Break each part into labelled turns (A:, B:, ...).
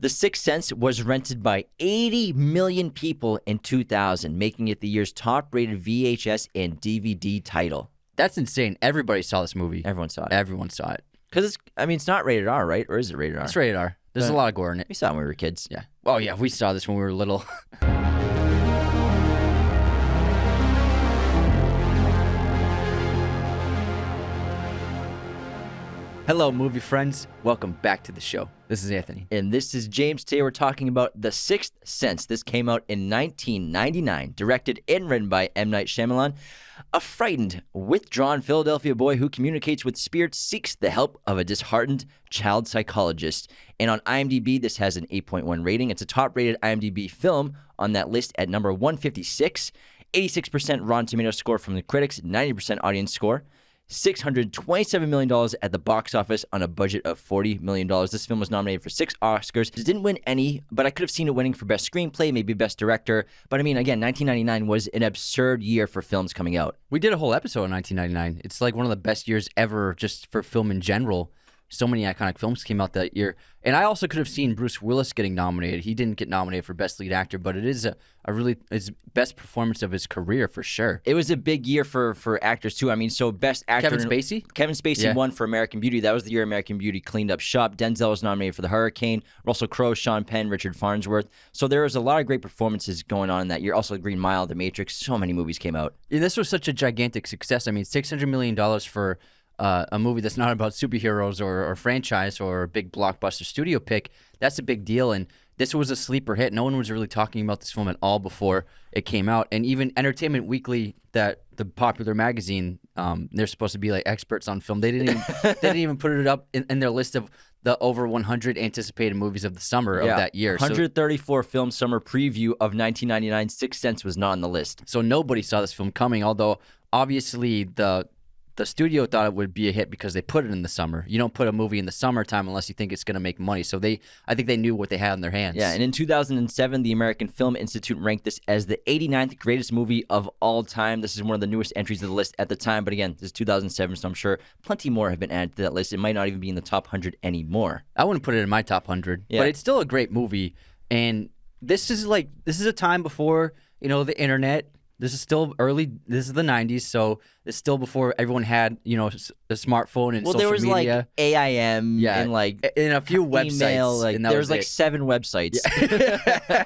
A: The Sixth Sense was rented by 80 million people in 2000, making it the year's top-rated VHS and DVD title.
B: That's insane. Everybody saw this movie.
A: Everyone saw it.
B: Everyone saw it.
A: Because it's not rated R, right? Or is it rated R?
B: It's rated R. There's a lot of gore in it.
A: We saw it when we were kids.
B: Yeah. Oh, yeah. We saw this when we were little. Hello, movie friends. Welcome back to the show. This is Anthony.
A: And this is James. Today we're talking about The Sixth Sense. This came out in 1999, directed and written by M. Night Shyamalan. A frightened, withdrawn Philadelphia boy who communicates with spirits seeks the help of a disheartened child psychologist. And on IMDb, this has an 8.1 rating. It's a top-rated IMDb film on that list at number 156. 86% Rotten Tomatoes score from the critics, 90% audience score. $627 million at the box office on a budget of $40 million. This film was nominated for 6 Oscars. It didn't win any, but I could have seen it winning for Best Screenplay, maybe Best Director. But I mean, again, 1999 was an absurd year for films coming out.
B: We did a whole episode in 1999. It's like one of the best years ever just for film in general. So many iconic films came out that year. And I also could have seen Bruce Willis getting nominated. He didn't get nominated for Best Lead Actor, but it is a really his best performance of his career for sure.
A: It was a big year for actors too. I mean, so Best Actor.
B: Kevin Spacey?
A: Kevin Spacey won for American Beauty. That was the year American Beauty cleaned up shop. Denzel was nominated for The Hurricane. Russell Crowe, Sean Penn, Richard Farnsworth. So there was a lot of great performances going on in that year. Also Green Mile, The Matrix. So many movies came out.
B: And this was such a gigantic success. I mean, $600 million for a movie that's not about superheroes or franchise or a big blockbuster studio pick. That's a big deal. And this was a sleeper hit. No one was really talking about this film at all before it came out. And even Entertainment Weekly, that the popular magazine, they're supposed to be like experts on film. They didn't even put it up in their list of the over 100 anticipated movies of the summer of that year.
A: 134 film summer preview of 1999. Sixth Sense was not on the list.
B: So nobody saw this film coming, although obviously the studio thought it would be a hit because they put it in the summer. You don't put a movie in the summertime unless you think it's going to make money. So I think they knew what they had in their hands.
A: Yeah, and in 2007, the American Film Institute ranked this as the 89th greatest movie of all time. This is one of the newest entries of the list at the time. But again, this is 2007, so I'm sure plenty more have been added to that list. It might not even be in the top 100 anymore.
B: I wouldn't put it in my top 100, but it's still a great movie. And this is a time before, the internet. This is still early. This is the 90s, so it's still before everyone had, a smartphone and social media. Well,
A: there was like AIM and like
B: in a few websites.
A: There was like 7 websites.
B: Yeah.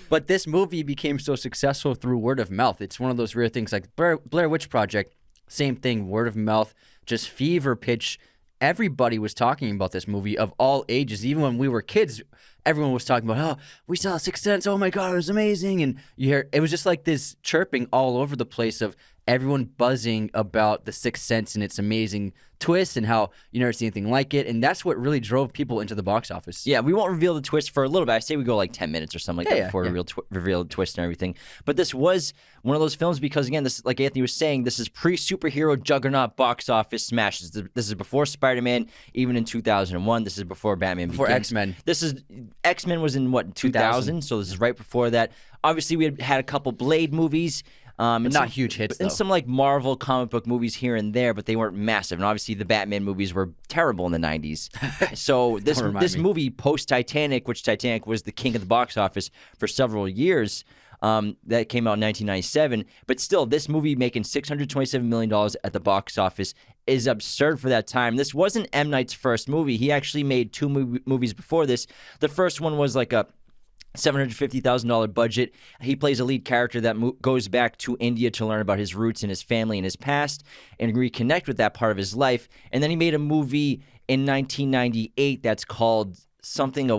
B: But this movie became so successful through word of mouth. It's one of those rare things like Blair Witch Project, same thing, word of mouth, just fever pitch. Everybody was talking about this movie of all ages. Even when we were kids, everyone was talking about, we saw Sixth Sense. Oh my God, it was amazing. And you hear it was just like this chirping all over the place of everyone buzzing about the Sixth Sense and its amazing twist and how you never see anything like it. And that's what really drove people into the box office.
A: Yeah, we won't reveal the twist for a little bit. I say we go like 10 minutes or something like that before we reveal the twist and everything. But this was one of those films because, again, this, like Anthony was saying, this is pre-superhero juggernaut box office smashes. This is before Spider-Man, even in 2001. This is before Batman
B: Before
A: Begins.
B: X-Men.
A: X-Men was in, 2000? So this is right before that. Obviously, we had a couple Blade movies.
B: And not huge hits, though.
A: And some like Marvel comic book movies here and there, but they weren't massive. And obviously the Batman movies were terrible in the 90s. So this movie, post-Titanic, which Titanic was the king of the box office for several years, that came out in 1997. But still, this movie making $627 million at the box office is absurd for that time. This wasn't M. Night's first movie. He actually made 2 movies before this. The first one was like a $750,000 budget. He plays a lead character that goes back to India to learn about his roots and his family and his past and reconnect with that part of his life. And then he made a movie in 1998 that's called something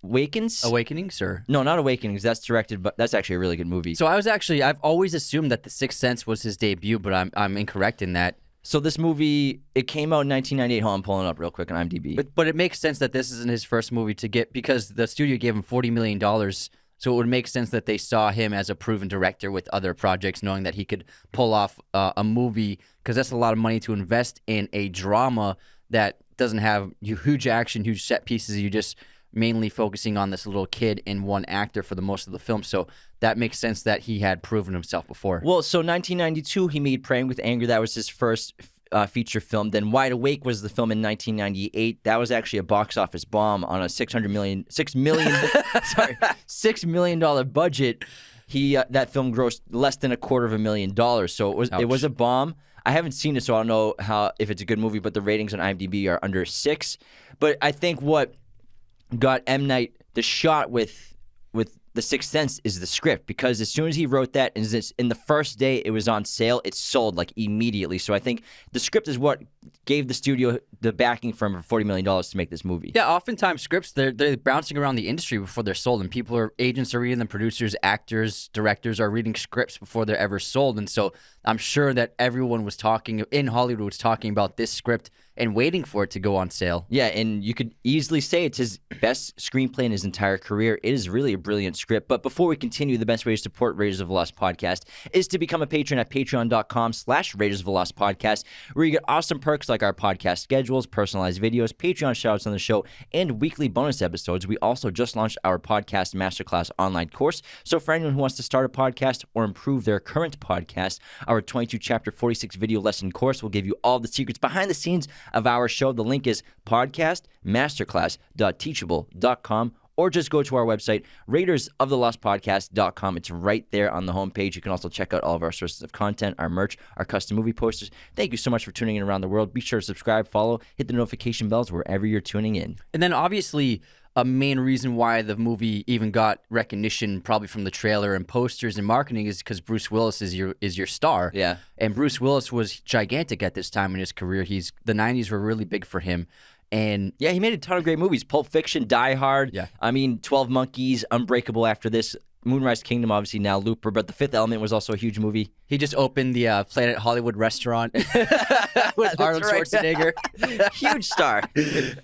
A: Awakens?
B: Awakenings, or?
A: No, not Awakenings. That's directed, but that's actually a really good movie.
B: So I've always assumed that The Sixth Sense was his debut, but I'm incorrect in that.
A: So this movie, it came out in 1998. Hold on, I'm pulling it up real quick on IMDb.
B: But it makes sense that this isn't his first movie to get, because the studio gave him $40 million, so it would make sense that they saw him as a proven director with other projects, knowing that he could pull off a movie, because that's a lot of money to invest in a drama that doesn't have huge action, huge set pieces. You just mainly focusing on this little kid and one actor for the most of the film. So that makes sense that he had proven himself before.
A: Well, so 1992, he made Praying with Anger. That was his first feature film. Then Wide Awake was the film in 1998. That was actually a box office bomb on a $6 million budget. That film grossed less than $250,000. So it was a bomb. I haven't seen it, so I don't know if it's a good movie, but the ratings on IMDb are under 6. But I think what got M. Night the shot with The Sixth Sense is the script, because as soon as he wrote that, and in the first day it was on sale, it sold like immediately. So I think the script is what gave the studio the backing for him for $40 million to make this movie.
B: Yeah, oftentimes scripts, they're bouncing around the industry before they're sold, and agents are reading them, producers, actors, directors are reading scripts before they're ever sold. And so I'm sure that everyone in Hollywood was talking about this script and waiting for it to go on sale.
A: Yeah, and you could easily say it's his best screenplay in his entire career. It is really a brilliant script. But before we continue, the best way to support Raiders of the Lost Podcast is to become a patron at patreon.com/Raiders of the Lost Podcast, where you get awesome perks like our podcast schedules, personalized videos, Patreon shoutouts on the show, and weekly bonus episodes. We also just launched our podcast masterclass online course. So for anyone who wants to start a podcast or improve their current podcast, our 22-chapter 46-video lesson course will give you all the secrets behind the scenes of our show. The link is podcastmasterclass.teachable.com, or just go to our website, raidersoftheLostPodcast.com. It's right there on the homepage. You can also check out all of our sources of content, our merch, our custom movie posters. Thank you so much for tuning in around the world. Be sure to subscribe, follow, hit the notification bells wherever you're tuning in.
B: And then obviously a main reason why the movie even got recognition, probably from the trailer and posters and marketing, is because Bruce Willis is your star.
A: Yeah.
B: And Bruce Willis was gigantic at this time in his career. The 90s were really big for him. And
A: yeah, he made a ton of great movies. Pulp Fiction, Die Hard.
B: Yeah.
A: I mean, 12 Monkeys, Unbreakable after this. Moonrise Kingdom, obviously now Looper, but The Fifth Element was also a huge movie.
B: He just opened the Planet Hollywood restaurant with Arnold Schwarzenegger.
A: Huge star.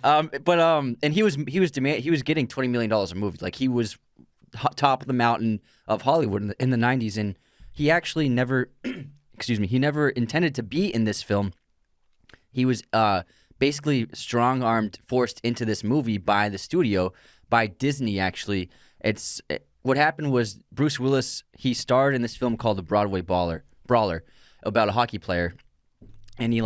B: And he was getting $20 million a movie. Like, he was top of the mountain of Hollywood in the 90s, and he actually never he never intended to be in this film. He was basically strong-armed, forced into this movie by the studio, by Disney actually. What happened was Bruce Willis, he starred in this film called The Broadway Brawler, about a hockey player, and he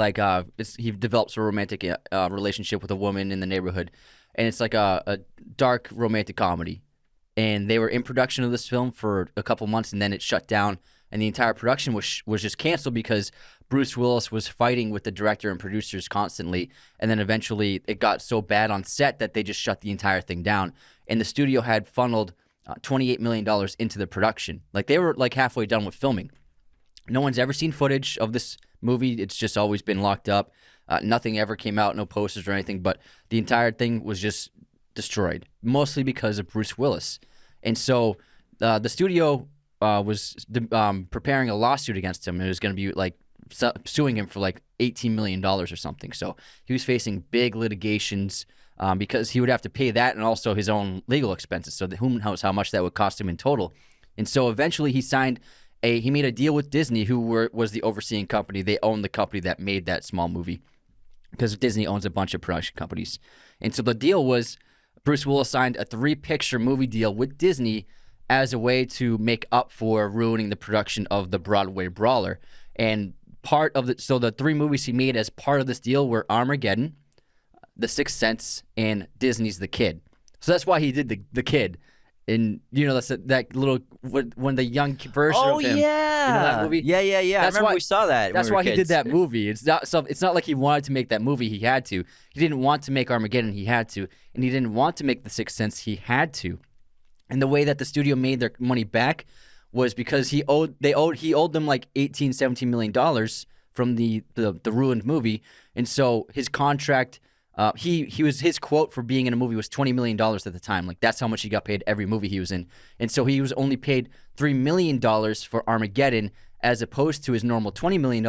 B: develops a romantic relationship with a woman in the neighborhood, and it's like a dark romantic comedy. And they were in production of this film for a couple months, and then it shut down, and the entire production was just canceled because Bruce Willis was fighting with the director and producers constantly, and then eventually it got so bad on set that they just shut the entire thing down, and the studio had funneled $28 million into the production. Like, they were like halfway done with filming. No one's ever seen footage of this movie. It's just always been locked up. Nothing ever came out, no posters or anything, but the entire thing was just destroyed, mostly because of Bruce Willis. And so the studio was preparing a lawsuit against him. It was going to be like suing him for like $18 million or something. So he was facing big litigations because he would have to pay that and also his own legal expenses. So who knows how much that would cost him in total. And so eventually he made a deal with Disney, who was the overseeing company. They owned the company that made that small movie, because Disney owns a bunch of production companies. And so the deal was Bruce Willis signed a 3-picture movie deal with Disney as a way to make up for ruining the production of The Broadway Brawler. And so the 3 movies he made as part of this deal were Armageddon, The Sixth Sense, and Disney's The Kid. So that's why he did the Kid. And, that's that little, when the young version of him.
A: Oh, yeah.
B: You know that movie?
A: Yeah. I remember we saw that.
B: That's why he did that movie. It's not like he wanted to make that movie. He had to. He didn't want to make Armageddon. He had to. And he didn't want to make The Sixth Sense. He had to. And the way that the studio made their money back was because he owed them like $17 million from the ruined movie. And so his contract, his quote for being in a movie was $20 million at the time. Like, that's how much he got paid every movie he was in. And so he was only paid $3 million for Armageddon as opposed to his normal $20 million.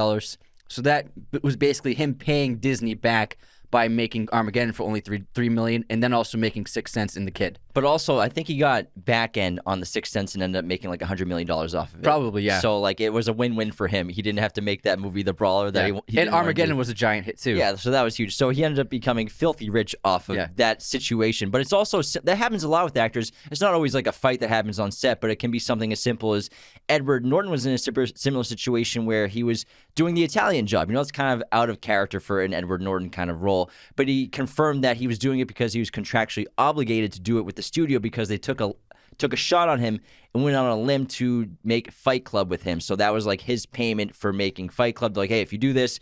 B: So that was basically him paying Disney back by making Armageddon for only $3 million, and then also making Sixth Sense in The Kid.
A: But also, I think he got back end on The Sixth Sense and ended up making like $100 million off of it.
B: Probably, yeah.
A: So like, it was a win-win for him. He didn't have to make that movie, The Brawler, that he
B: and Armageddon was a giant hit too.
A: Yeah, so that was huge. So he ended up becoming filthy rich off of that situation. But it's also, that happens a lot with actors. It's not always like a fight that happens on set, but it can be something as simple as Edward Norton was in a similar situation where he was doing the Italian job. It's kind of out of character for an Edward Norton kind of role. But he confirmed that he was doing it because he was contractually obligated to do it with the studio because they took a shot on him and went out on a limb to make Fight Club with him. So that was like his payment for making Fight Club. They're like, hey, if you do this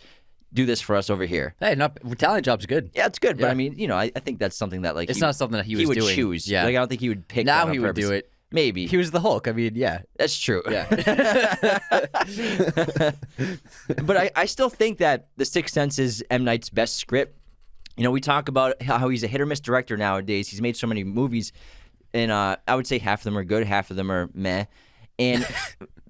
A: for us over here.
B: Hey, Italian job's good.
A: Yeah, it's good. But I mean, I think that's something that like
B: it's not something that he
A: would
B: doing.
A: choose.
B: Yeah.
A: Like I don't think he would pick.
B: Now
A: that
B: he
A: on
B: would
A: purpose.
B: do it.
A: Maybe.
B: He was the Hulk. I mean, yeah.
A: That's true.
B: Yeah.
A: But I still think that The Sixth Sense is M. Night's best script. We talk about how he's a hit or miss director nowadays. He's made so many movies, and I would say half of them are good, half of them are meh. And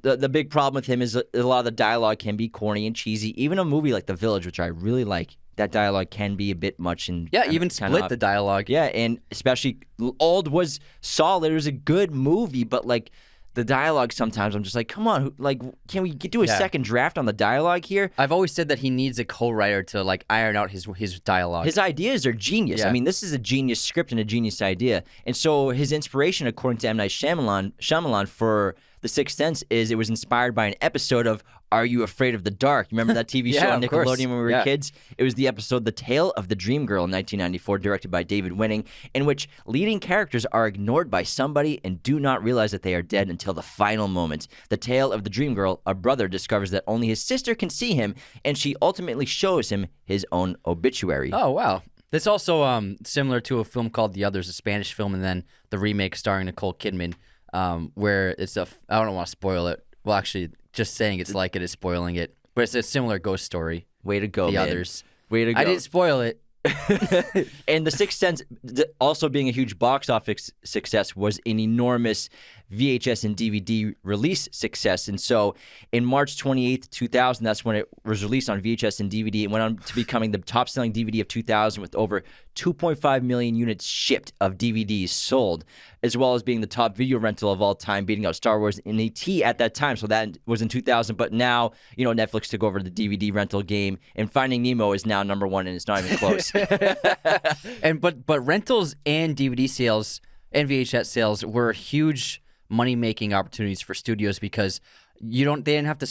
A: the big problem with him is a lot of the dialogue can be corny and cheesy. Even a movie like The Village, which I really like, that dialogue can be a bit much. And
B: even split the dialogue.
A: Yeah, and especially Old was solid. It was a good movie, but like the dialogue sometimes I'm just like, come on, like can we do a second draft on the dialogue here?
B: I've always said that he needs a co-writer to like iron out his dialogue.
A: His ideas are genius.
B: Yeah.
A: I mean, this is a genius script and a genius idea. And so his inspiration, according to M. Night Shyamalan for The Sixth Sense, is it was inspired by an episode of Are You Afraid of the Dark? You remember that TV show on Nickelodeon when we were kids? It was the episode The Tale of the Dream Girl in 1994, directed by David Winning, in which leading characters are ignored by somebody and do not realize that they are dead until the final moment. The tale of the Dream Girl, a brother discovers that only his sister can see him, and she ultimately shows him his own obituary.
B: Oh, wow. That's also similar to a film called The Others, a Spanish film, and then the remake starring Nicole Kidman, where it's I don't want to spoil it. Well, actually, just saying it's like it is spoiling it. But it's a similar ghost story.
A: Way to go,
B: The
A: man.
B: Others.
A: Way to go.
B: I didn't spoil it.
A: And The Sixth Sense, also being a huge box office success, was an enormous VHS and DVD release success. And so in March 28th, 2000, that's when it was released on VHS and DVD. It went on to becoming the top-selling DVD of 2000 with over 2.5 million units shipped of DVDs sold, as well as being the top video rental of all time, beating out Star Wars and E.T. at that time. So that was in 2000. But now, Netflix took over the DVD rental game, and Finding Nemo is now number one, and it's not even close.
B: But rentals and DVD sales and VHS sales were huge money-making opportunities for studios because they don't have to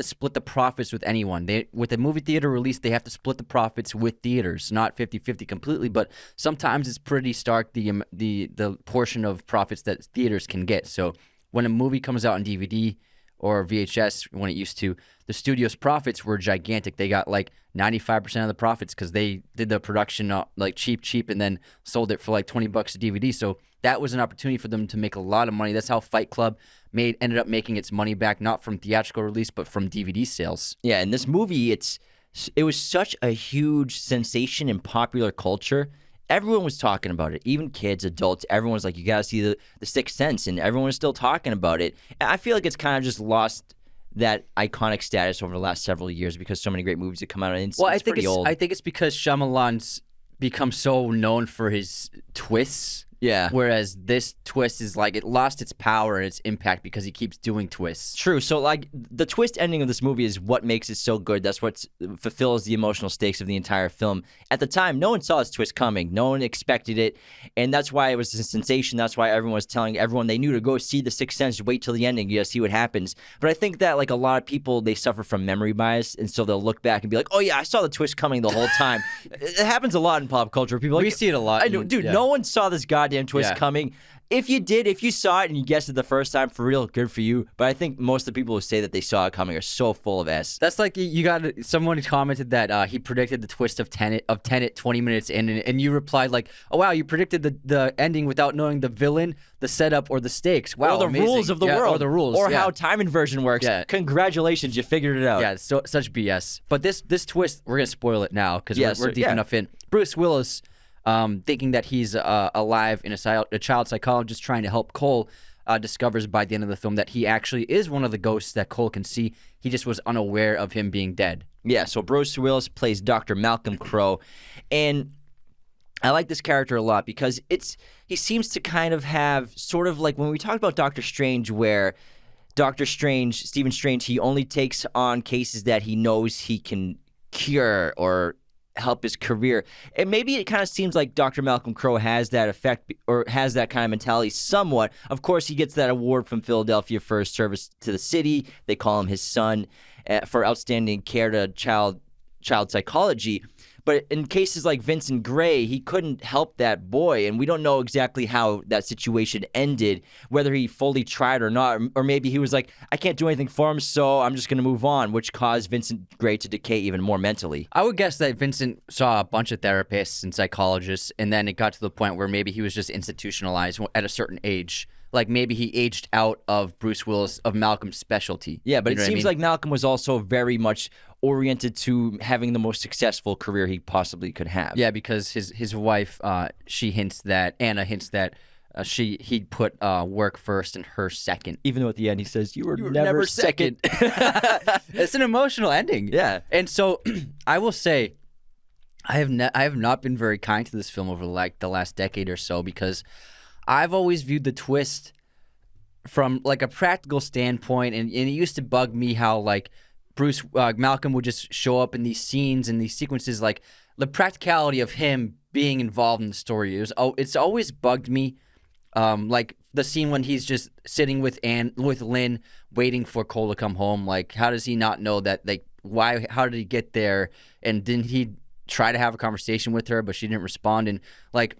B: split the profits with anyone. With a movie theater release, they have to split the profits with theaters, not 50-50 completely, but sometimes it's pretty stark the portion of profits that theaters can get. So when a movie comes out on DVD or VHS, when it used to, the studio's profits were gigantic. They got like 95% of the profits because they did the production like cheap and then sold it for like $20 a DVD. So that was an opportunity for them to make a lot of money. That's how Fight Club ended up making its money back, not from theatrical release, but from DVD sales.
A: Yeah, and this movie, it was such a huge sensation in popular culture. Everyone was talking about it, even kids, adults. Everyone was like, you got to see the Sixth Sense, and everyone was still talking about it. And I feel like it's kind of just lost that iconic status over the last several years because so many great movies have come out. And
B: I think it's because Shyamalan's become so known for his twists.
A: Yeah.
B: Whereas this twist is like it lost its power and its impact because he keeps doing twists.
A: True. So like the twist ending of this movie is what makes it so good. That's what fulfills the emotional stakes of the entire film. At the time, no one saw this twist coming. No one expected it. And that's why it was a sensation. That's why everyone was telling everyone they knew to go see The Sixth Sense, wait till the ending, you gotta see what happens. But I think that like a lot of people, they suffer from memory bias. And so they'll look back and be like, oh yeah, I saw the twist coming the whole time. It happens a lot in pop culture. People
B: We see it a lot.
A: I know, dude, no one saw this goddamn twist coming. If you saw it and you guessed it the first time, for real, good for you. But I think most of the people who say that they saw it coming are so full of S.
B: That's like you got someone commented that he predicted the twist of Tenet 20 minutes in, and you replied like, "Oh wow, you predicted the ending without knowing the villain, the setup, or the stakes. Wow,
A: or the
B: amazing.
A: rules of the world,
B: or the rules,
A: or how time inversion works.
B: Yeah.
A: Congratulations, you figured it out.
B: Yeah, so such BS. But this twist, we're gonna spoil it now because we're deep enough in. Bruce Willis. Thinking that he's alive in a child psychologist trying to help Cole, discovers by the end of the film that he actually is one of the ghosts that Cole can see. He just was unaware of him being dead.
A: Yeah, so Bruce Willis plays Dr. Malcolm Crowe, and I like this character a lot because he seems to kind of have sort of like when we talked about Doctor Strange, where Stephen Strange, he only takes on cases that he knows he can cure or help his career. And maybe it kind of seems like Dr. Malcolm Crowe has that effect or has that kind of mentality somewhat. Of course, he gets that award from Philadelphia for his service to the city. They call him his son for outstanding care to child psychology. But in cases like Vincent Gray, he couldn't help that boy, and we don't know exactly how that situation ended, whether he fully tried or not, or maybe he was like, I can't do anything for him, so I'm just going to move on, which caused Vincent Gray to decay even more mentally.
B: I would guess that Vincent saw a bunch of therapists and psychologists, and then it got to the point where maybe he was just institutionalized at a certain age. Like maybe he aged out of Bruce Willis, of Malcolm's specialty.
A: Yeah, but
B: You know
A: it
B: what I
A: seems
B: mean?
A: like Malcolm was also very much oriented to having the most successful career he possibly could have.
B: Yeah, because his wife, Anna hints that he'd put work first and her second.
A: Even though at the end he says, you were
B: Never second. It's an emotional ending.
A: Yeah.
B: And so I will say, I have not been very kind to this film over like the last decade or so, because I've always viewed the twist from like a practical standpoint, and it used to bug me how like Malcolm would just show up in these scenes and these sequences, like the practicality of him being involved in the story. It's always bugged me, like the scene when he's just sitting with Lynn waiting for Cole to come home. Like, how does he not know that? Like, how did he get there? And didn't he try to have a conversation with her, but she didn't respond? And like,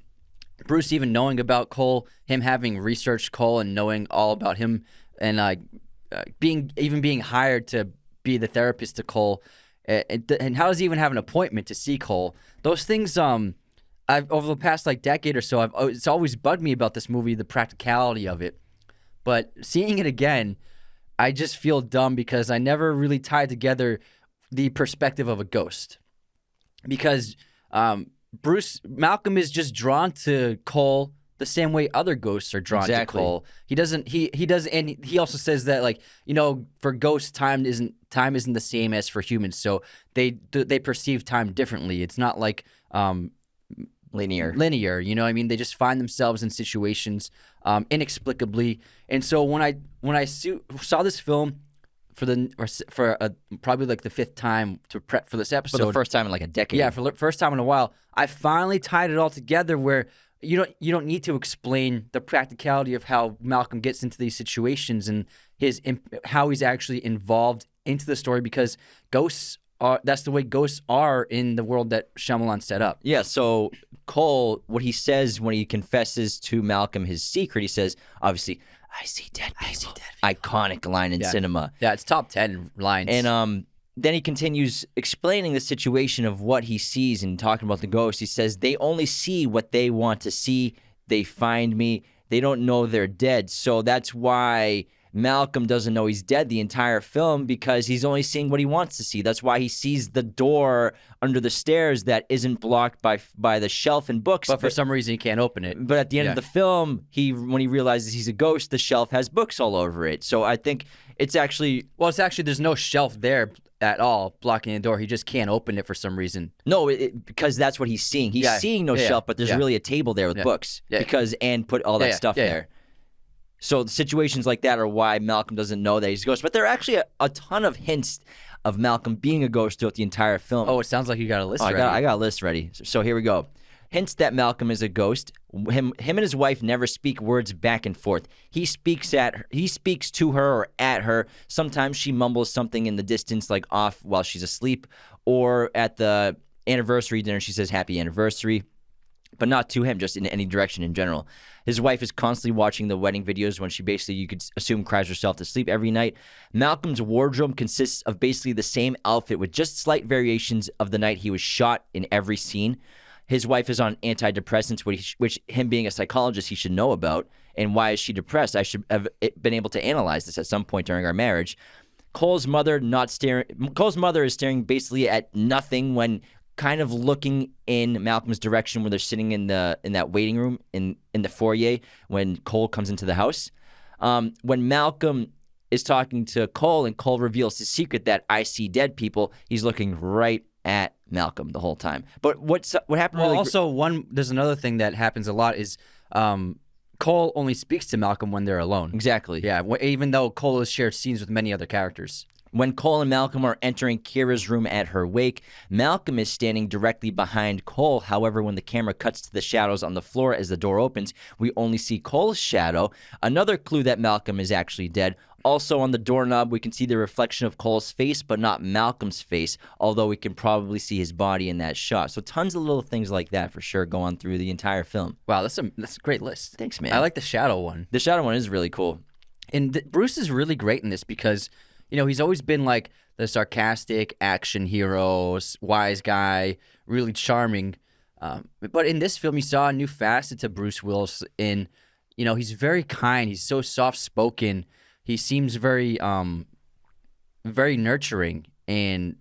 B: Bruce even knowing about Cole, him having researched Cole and knowing all about him, and being hired to be the therapist to Cole, and how does he even have an appointment to see Cole? Those things, I've over the past like decade or so, it's always bugged me about this movie, the practicality of it. But seeing it again, I just feel dumb because I never really tied together the perspective of a ghost, because Malcolm is just drawn to Cole the same way other ghosts are drawn to Cole. He doesn't, and he also says that, like, you know, for ghosts, time isn't the same as for humans, so they perceive time differently. It's not like linear. You know what I mean? They just find themselves in inexplicably. And so when I saw this film for probably like the fifth time to prep for this episode,
A: For the first time in like a decade.
B: Yeah, for the first time in a while, I finally tied it all together where you don't need to explain the practicality of how Malcolm gets into these situations and how he's actually involved into the story, because that's the way ghosts are in the world that Shyamalan set up.
A: Yeah, so Cole, what he says when he confesses to Malcolm his secret, he says, obviously, I see dead people. Iconic line in cinema.
B: Yeah, it's top 10 lines.
A: And then he continues explaining the situation of what he sees and talking about the ghost. He says, they only see what they want to see. They find me. They don't know they're dead. So that's why Malcolm doesn't know he's dead the entire film, because he's only seeing what he wants to see. That's why he sees the door under the stairs that isn't blocked by the shelf and books.
B: But for some reason, he can't open it.
A: But at the end of the film, when he realizes he's a ghost, the shelf has books all over it. So I think it's actually
B: there's no shelf there at all blocking the door. He just can't open it for some reason.
A: No, because that's what he's seeing. He's seeing no shelf, but there's really a table there with books because Anne put all that stuff there. So the situations like that are why Malcolm doesn't know that he's a ghost. But there are actually a ton of hints of Malcolm being a ghost throughout the entire film.
B: Oh, it sounds like you got a list ready.
A: I got a list ready. So here we go. Hints that Malcolm is a ghost. Him and his wife never speak words back and forth. He speaks to her or at her. Sometimes she mumbles something in the distance, like off while she's asleep. Or at the anniversary dinner, she says, "Happy anniversary." But not to him, just in any direction in general. His wife is constantly watching the wedding videos when she basically, you could assume, cries herself to sleep every night. Malcolm's wardrobe consists of basically the same outfit with just slight variations of the night he was shot in every scene. His wife is on antidepressants, which him being a psychologist, he should know about. And why is she depressed? I should have been able to analyze this at some point during our marriage. Cole's mother is staring basically at nothing when kind of looking in Malcolm's direction when they're sitting in that waiting room in the foyer when Cole comes into the house. When Malcolm is talking to Cole and Cole reveals his secret that I see dead people, he's looking right at Malcolm the whole time. But what happened?
B: Well, there's another thing that happens a lot is Cole only speaks to Malcolm when they're alone.
A: Exactly.
B: Yeah, even though Cole has shared scenes with many other characters.
A: When Cole and Malcolm are entering Kira's room at her wake, Malcolm is standing directly behind Cole. However, when the camera cuts to the shadows on the floor as the door opens, we only see Cole's shadow. Another clue that Malcolm is actually dead. Also on the doorknob, we can see the reflection of Cole's face, but not Malcolm's face, although we can probably see his body in that shot. So tons of little things like that for sure go on through the entire film.
B: Wow, that's a great list.
A: Thanks, man.
B: I like the shadow one.
A: The shadow one is really cool.
B: And Bruce is really great in this because, he's always been like the sarcastic action hero, wise guy, really charming. But in this film, you saw a new facet to Bruce Willis in, he's very kind. He's so soft-spoken. He seems very, very nurturing and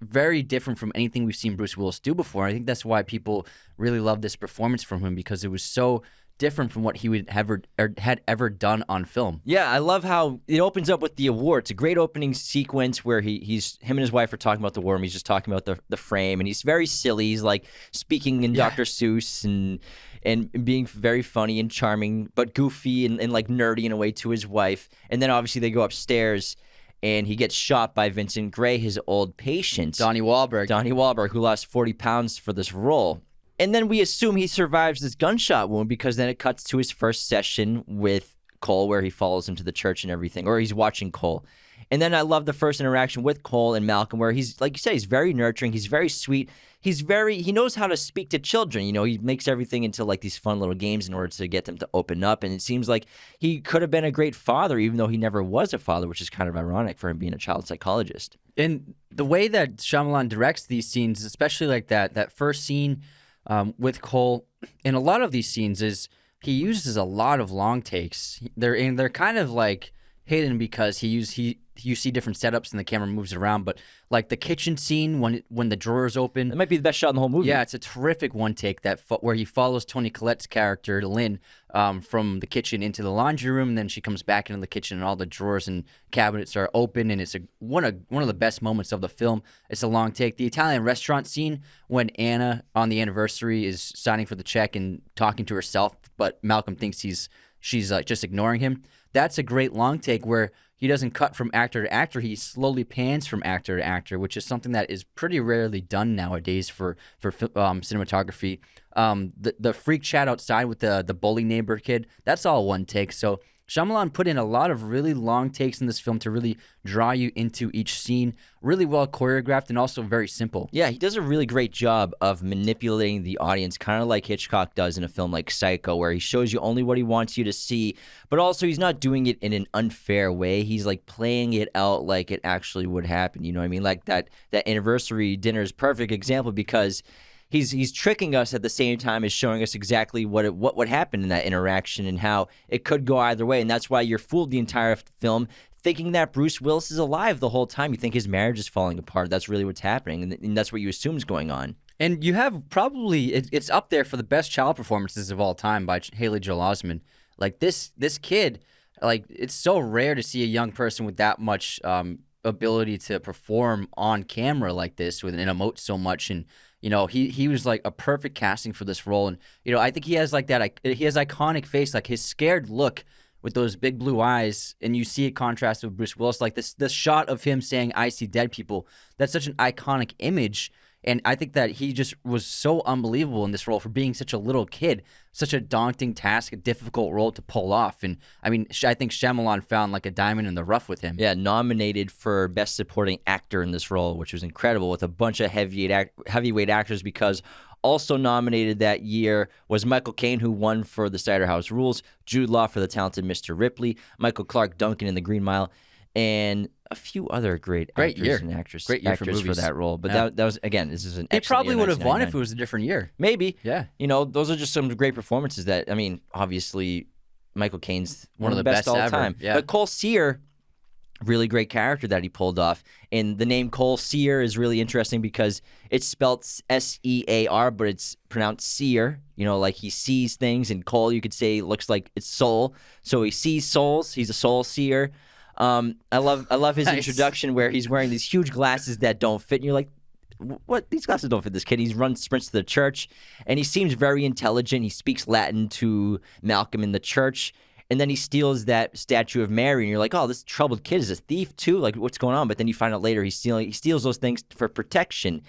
B: very different from anything we've seen Bruce Willis do before. I think that's why people really love this performance from him, because it was so different from what he would had ever done on film.
A: Yeah, I love how it opens up with the award. It's a great opening sequence where him and his wife are talking about the war, and he's just talking about the frame, and he's very silly. He's like speaking in Dr. Seuss and being very funny and charming, but goofy and like nerdy in a way to his wife. And then obviously they go upstairs, and he gets shot by Vincent Gray, his old patient.
B: Donnie Wahlberg,
A: who lost 40 pounds for this role. And then we assume he survives this gunshot wound because then it cuts to his first session with Cole where he follows him to the church and everything, or he's watching Cole. And then I love the first interaction with Cole and Malcolm where he's, like you said, he's very nurturing. He's very sweet. He knows how to speak to children. He makes everything into like these fun little games in order to get them to open up. And it seems like he could have been a great father, even though he never was a father, which is kind of ironic for him being a child psychologist.
B: And the way that Shyamalan directs these scenes, especially like that first scene with Cole, in a lot of these scenes, is he uses a lot of long takes. They're kind of like hidden because you see different setups and the camera moves around. But like the kitchen scene when the drawers open,
A: it might be the best shot in the whole movie.
B: Yeah, it's a terrific one take where he follows Toni Collette's character Lynn from the kitchen into the laundry room, and then she comes back into the kitchen and all the drawers and cabinets are open, and it's one of the best moments of the film. It's a long take. The Italian restaurant scene when Anna on the anniversary is signing for the check and talking to herself, but Malcolm thinks she's like just ignoring him. That's a great long take where he doesn't cut from actor to actor. He slowly pans from actor to actor, which is something that is pretty rarely done nowadays for cinematography. The freak chat outside with the bully neighbor kid, that's all one take. So Shyamalan put in a lot of really long takes in this film to really draw you into each scene. Really well choreographed and also very simple.
A: Yeah, he does a really great job of manipulating the audience, kind of like Hitchcock does in a film like Psycho, where he shows you only what he wants you to see, but also he's not doing it in an unfair way. He's like playing it out like it actually would happen. You know what I mean? Like that anniversary dinner is a perfect example because he's tricking us at the same time as showing us exactly what would happen in that interaction and how it could go either way. And that's why you're fooled the entire film thinking that Bruce Willis is alive the whole time. You think his marriage is falling apart. That's really what's happening, and that's what you assume is going on.
B: And you have probably it's up there for the best child performances of all time by Haley Joel Osment. Like this kid, like it's so rare to see a young person with that much ability to perform on camera like this and emote so much. And he was like a perfect casting for this role. And I think he has like he has iconic face, like his scared look with those big blue eyes, and you see it contrasted with Bruce Willis. Like this shot of him saying "I see dead people." That's such an iconic image. And I think that he just was so unbelievable in this role for being such a little kid, such a daunting task, a difficult role to pull off. And I mean, I think Shyamalan found like a diamond in the rough with him.
A: Yeah, nominated for Best Supporting Actor in this role, which was incredible, with a bunch of heavyweight actors, because also nominated that year was Michael Caine, who won for The Cider House Rules, Jude Law for The Talented Mr. Ripley, Michael Clark Duncan in The Green Mile, and a few other great actors and actors for that role. But that was, again, this is an excellent year.
B: He probably would have won if it was a different year.
A: Maybe.
B: Yeah.
A: Those are just some great performances that, I mean, obviously, Michael Caine's one of the best all
B: ever.
A: Time.
B: Yeah.
A: But Cole Sear, really great character that he pulled off. And the name Cole Sear is really interesting because it's spelled S-E-A-R, but it's pronounced seer. Like he sees things, and Cole, you could say, looks like it's soul. So he sees souls. He's a soul seer. I love his introduction where he's wearing these huge glasses that don't fit, and you're like, what? These glasses don't fit this kid. He sprints to the church, and he seems very intelligent. He speaks Latin to Malcolm in the church. And then he steals that statue of Mary, and you're like, oh, this troubled kid is a thief too? Like, what's going on? But then you find out later he steals those things for protection.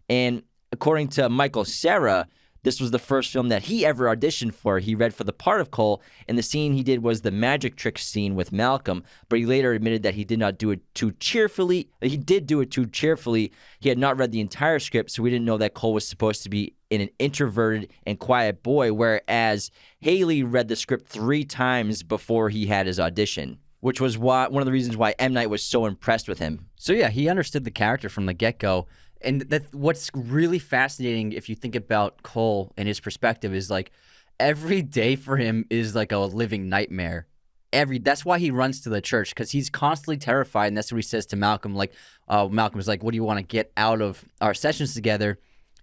A: And according to Michael Cera, this was the first film that he ever auditioned for. He read for the part of Cole, and the scene he did was the magic trick scene with Malcolm, but he later admitted that he did not do it too cheerfully. He did do it too cheerfully. He had not read the entire script, so we didn't know that Cole was supposed to be an introverted and quiet boy, whereas Haley read the script 3 times before he had his audition, which was one of the reasons why M. Night was so impressed with him.
B: So yeah, he understood the character from the get-go. And what's really fascinating, if you think about Cole and his perspective, is like every day for him is like a living nightmare. That's why he runs to the church, because he's constantly terrified, and that's what he says to Malcolm. Like Malcolm is like, "What do you want to get out of our sessions together?"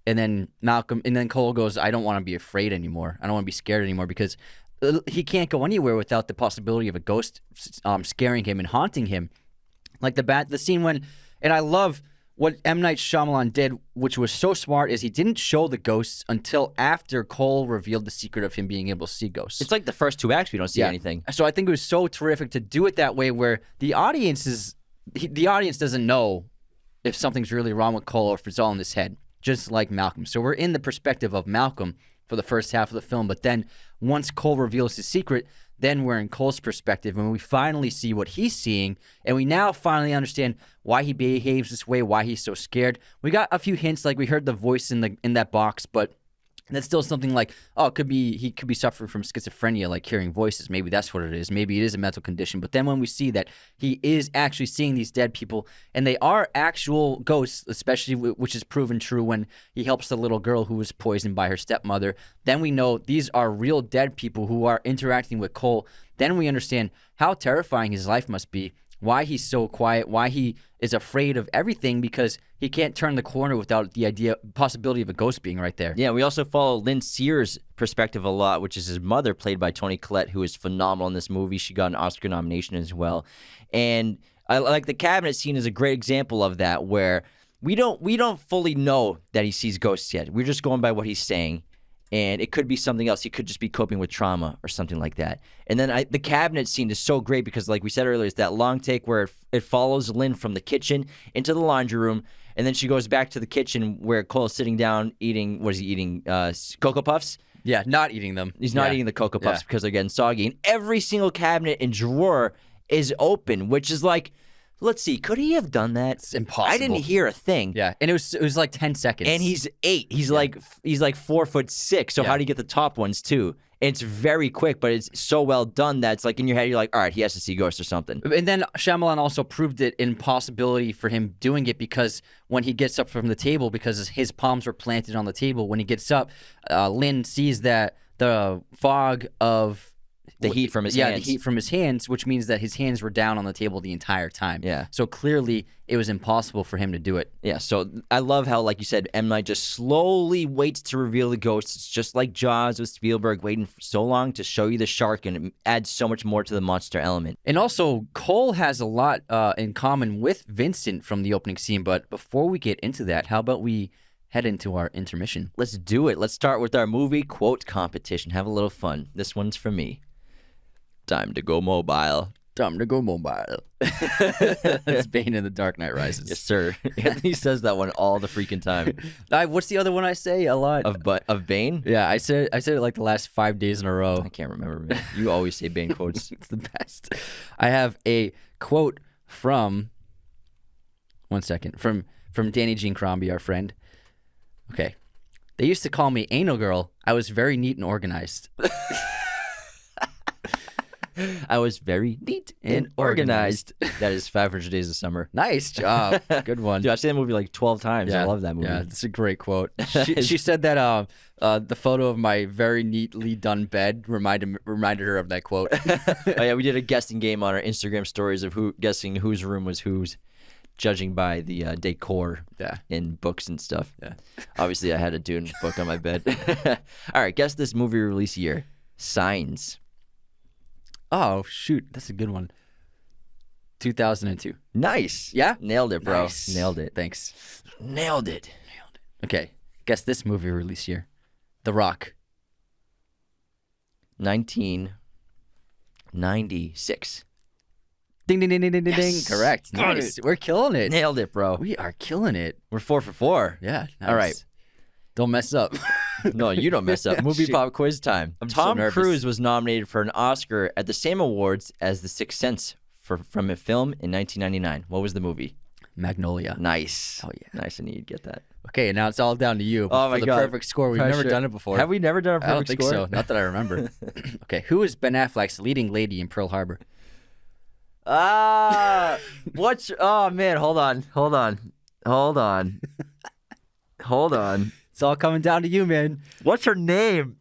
B: And then Cole goes, "I don't want to be afraid anymore. I don't want to be scared anymore," because he can't go anywhere without the possibility of a ghost scaring him and haunting him. Like the scene when, and I love what M. Night Shyamalan did, which was so smart, is he didn't show the ghosts until after Cole revealed the secret of him being able to see ghosts.
A: It's like the first 2 acts we don't see anything.
B: So I think it was so terrific to do it that way, where the audience doesn't know if something's really wrong with Cole or if it's all in his head, just like Malcolm. So we're in the perspective of Malcolm for the first half of the film, but then once Cole reveals his secret, then we're in Cole's perspective, and we finally see what he's seeing, and we now finally understand why he behaves this way, why he's so scared. We got a few hints, like we heard the voice in that box, but that's still something like, oh, he could be suffering from schizophrenia, like hearing voices. Maybe that's what it is. Maybe it is a mental condition. But then when we see that he is actually seeing these dead people, and they are actual ghosts, especially which is proven true when he helps the little girl who was poisoned by her stepmother, then we know these are real dead people who are interacting with Cole. Then we understand how terrifying his life must be, why he's so quiet, why he is afraid of everything, because he can't turn the corner without the possibility of a ghost being right there.
A: Yeah, we also follow Lynn Sears' perspective a lot, which is his mother, played by Toni Collette, who is phenomenal in this movie. She got an Oscar nomination as well. And I like the cabinet scene is a great example of that, where we don't fully know that he sees ghosts yet. We're just going by what he's saying. And it could be something else. He could just be coping with trauma or something like that. And then the cabinet scene is so great because, like we said earlier, it's that long take where it follows Lynn from the kitchen into the laundry room, and then she goes back to the kitchen where Cole's sitting down eating, what is he eating, Cocoa Puffs?
B: Yeah, not eating them.
A: He's not eating the Cocoa Puffs because they're getting soggy. And every single cabinet and drawer is open, which is like, let's see, could he have done that?
B: It's impossible.
A: I didn't hear a thing.
B: Yeah, and it was like 10 seconds.
A: And he's 8. He's like 4'6". So how do you get the top ones too? And it's very quick, but it's so well done that it's like in your head, you're like, all right, he has to see ghosts or something.
B: And then Shyamalan also proved it impossibility for him doing it, because when he gets up from the table, because his palms were planted on the table, when he gets up, Lynn sees that the fog of
A: the heat from his hands.
B: Yeah, the heat from his hands, which means that his hands were down on the table the entire time.
A: Yeah.
B: So clearly, it was impossible for him to do it.
A: Yeah, so I love how, like you said, M. Night just slowly waits to reveal the ghosts. It's just like Jaws with Spielberg waiting for so long to show you the shark, and it adds so much more to the monster element.
B: And also, Cole has a lot in common with Vincent from the opening scene, but before we get into that, how about we head into our intermission?
A: Let's do it. Let's start with our movie quote competition. Have a little fun. This one's for me. Time to go mobile.
B: Time to go mobile. That's Bane in The Dark Knight Rises.
A: Yes, sir. Anthony says that one all the freaking time.
B: What's the other one I say a lot?
A: Of Bane?
B: Yeah, I said it like the last 5 days in a row.
A: I can't remember, man. You always say Bane quotes.
B: It's the best. I have a quote from, one second, from Danny Jean Crombie, our friend. Okay. They used to call me Anal Girl. I was very neat and organized.
A: I was very neat and organized. That is 500 Days of Summer.
B: Nice job. Good one.
A: Dude, I've seen that movie like 12 times.
B: Yeah,
A: I love that movie.
B: Yeah, it's a great quote. She said that the photo of my very neatly done bed reminded her of that quote.
A: Oh, yeah, we did a guessing game on our Instagram stories of guessing whose room was whose, judging by the decor in books and stuff.
B: Yeah.
A: Obviously, I had a Dune book on my bed. All right, guess this movie release year. Signs.
B: Oh, shoot. That's a good one. 2002.
A: Nice.
B: Yeah?
A: Nailed it, bro.
B: Nice.
A: Nailed it.
B: Thanks.
A: Nailed it.
B: Okay. Guess this movie release year. The Rock.
A: 1999. 96.
B: Ding, ding, ding, ding, ding, ding.
A: Yes.
B: Correct.
A: Got
B: Nice. We're killing it.
A: Nailed it, bro.
B: We are killing it.
A: We're 4 for 4.
B: Yeah. Nice.
A: All right.
B: Don't mess up.
A: No, you don't mess up. Movie
B: Shoot.
A: pop quiz time.
B: I'm so
A: Tom
B: nervous.
A: Cruise was nominated for an Oscar at the same awards as The Sixth Sense from a film in 1999. What was the movie?
B: Magnolia.
A: Nice.
B: Oh, yeah.
A: Nice. I knew you'd get that.
B: Okay, now it's all down to you.
A: Oh, my
B: for the
A: God.
B: perfect score. We've never
A: Pressure.
B: done it before.
A: Have we never done a perfect
B: I don't think
A: score?
B: so. Not that I remember. Okay, who is Ben Affleck's leading lady in Pearl Harbor?
A: What's... Oh, man. Hold on.
B: It's all coming down to you, man.
A: What's her name?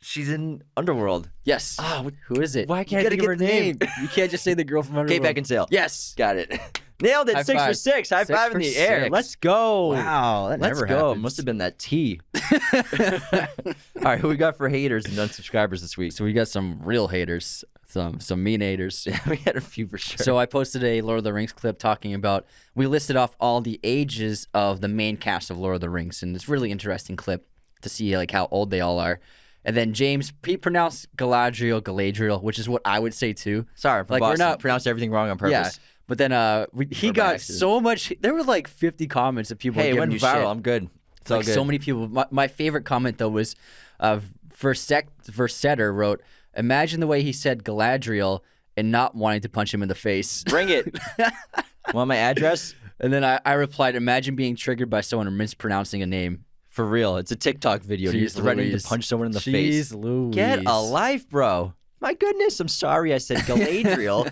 A: She's in Underworld.
B: Yes. Who is it?
A: Why can't
B: You
A: I think
B: gotta
A: of
B: get
A: her
B: the
A: name?
B: You can't just say the girl from Underworld.
A: Kate Beckinsale.
B: Yes.
A: Got it. Nailed it.
B: High
A: 6 for
B: five.
A: 6. High
B: 6
A: five in
B: for
A: the air.
B: 6.
A: Let's go.
B: Wow, that
A: Let's
B: never
A: go.
B: happens.
A: Must have been that tea. All right, who we got for haters and unsubscribers this week?
B: So we got some real haters, some mean haters.
A: We had a few for sure.
B: So I posted a Lord of the Rings clip talking about, we listed off all the ages of the main cast of Lord of the Rings, and it's a really interesting clip to see like how old they all are. And then James, he pronounced Galadriel, which is what I would say too.
A: Sorry, for
B: Like, we're
A: Boston.
B: not-
A: Pronounced everything wrong on purpose.
B: Yeah. But then he
A: Or by
B: got
A: accident.
B: so much. There were like 50 comments of people
A: Hey, it
B: giving
A: went
B: you
A: viral.
B: shit.
A: I'm good. It's all
B: Like
A: good.
B: so many people. My favorite comment though was Versetter wrote, "Imagine the way he said Galadriel and not wanting to punch him in the face."
A: Bring it. Want my address?
B: And then I replied, "Imagine being triggered by someone mispronouncing a name."
A: For real. It's a TikTok video. You're
B: Jeez
A: threatening
B: Louise.
A: to punch someone in the face.
B: Jeez Louise.
A: Get a life, bro. My goodness. I'm sorry I said Galadriel.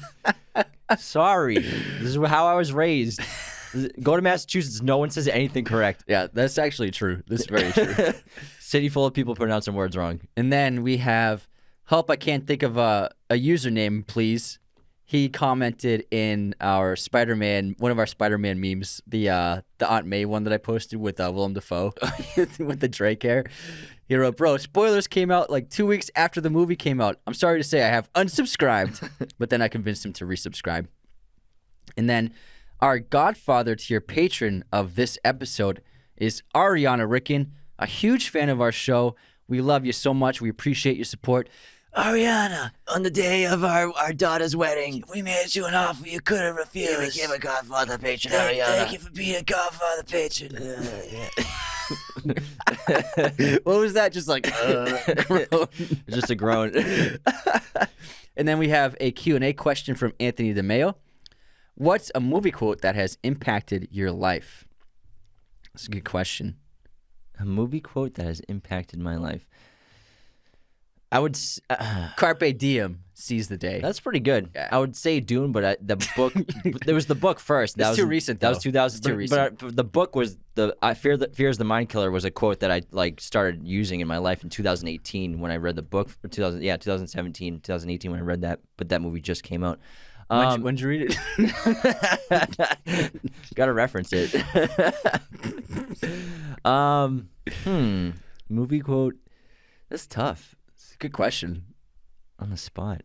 A: Sorry. This is how I was raised. Go to Massachusetts. No one says anything correct.
B: Yeah, that's actually true. This is very true.
A: City full of people pronouncing words wrong.
B: And then we have, help, I can't think of a username, please. He commented in our Spider-Man, one of our Spider-Man memes, the Aunt May one that I posted with Willem Dafoe with the Drake hair. He wrote, "Bro, spoilers came out like 2 weeks after the movie came out. I'm sorry to say I have unsubscribed." But then I convinced him to resubscribe. And then our godfather tier patron of this episode is Ariana Ricken, a huge fan of our show. We love you so much. We appreciate your support. Ariana, on the day of our daughter's wedding, we made you an offer you couldn't refuse.
A: Give a Godfather patron,
B: Thank you for being a Godfather patron. What was that? Just like, groan.
A: Just a groan.
B: And then we have a Q&A question from Anthony DeMeo. What's a movie quote that has impacted your life? That's a good question.
A: A movie quote that has impacted my life. I would.
B: Carpe diem, seize the day.
A: That's pretty good.
B: Yeah.
A: I would say Dune, but the book. There was the book first.
B: It's too recent,
A: That was
B: though.
A: 2000.
B: It's too
A: but
B: recent.
A: the book was I fears the mind killer was a quote that I like started using in my life in 2018 when I read the book. For 2017, 2018 when I read that. But that movie just came out.
B: When'd you read it?
A: Gotta reference it. Movie quote. That's tough.
B: It's a good question.
A: On the spot.